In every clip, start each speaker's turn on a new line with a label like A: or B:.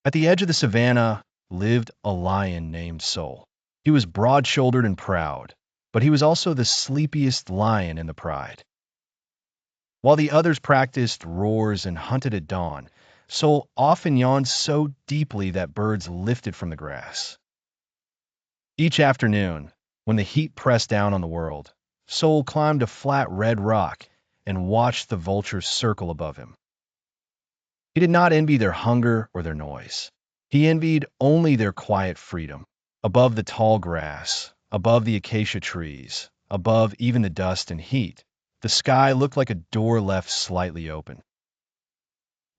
A: At the edge of the savannah lived a lion named Sol. He was broad-shouldered and proud, but he was also the sleepiest lion in the pride. While the others practiced roars and hunted at dawn, Sol often yawned so deeply that birds lifted from the grass. Each afternoon, when the heat pressed down on the world, Sol climbed a flat red rock and watched the vultures circle above him. He did not envy their hunger or their noise. He envied only their quiet freedom. Above the tall grass, above the acacia trees, above even the dust and heat, the sky looked like a door left slightly open.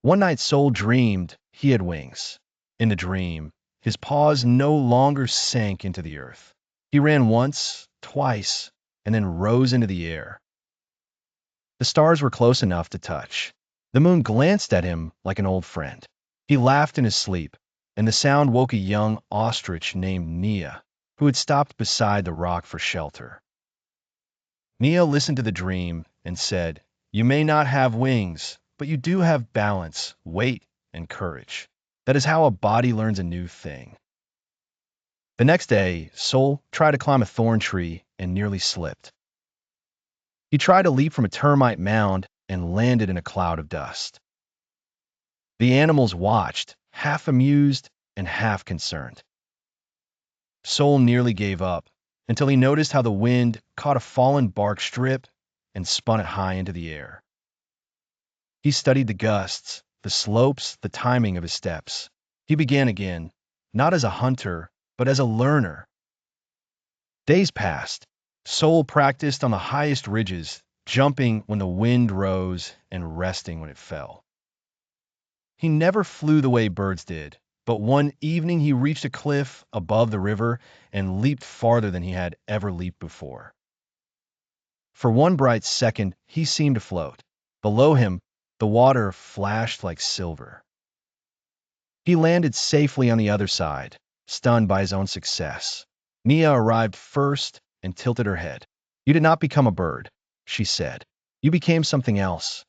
A: One night Sol dreamed he had wings. In the dream, his paws no longer sank into the earth. He ran once, twice, and then rose into the air. The stars were close enough to touch. The moon glanced at him like an old friend. He laughed in his sleep, and the sound woke a young ostrich named Nia, who had stopped beside the rock for shelter. Nia listened to the dream and said, "You may not have wings, but you do have balance, weight, and courage. That is how a body learns a new thing." The next day, Sol tried to climb a thorn tree and nearly slipped. He tried to leap from a termite mound and landed in a cloud of dust. The animals watched, half amused and half concerned. Sol nearly gave up until he noticed how the wind caught a fallen bark strip and spun it high into the air. He studied the gusts, the slopes, the timing of his steps. He began again, not as a hunter, but as a learner. Days passed. Sol practiced on the highest ridges, jumping when the wind rose and resting when it fell. He never flew the way birds did, but one evening he reached a cliff above the river and leaped farther than he had ever leaped before. For one bright second, he seemed to float. Below him, the water flashed like silver. He landed safely on the other side, stunned by his own success. Nia arrived first and tilted her head. "You did not become a bird," she said. "You became something else,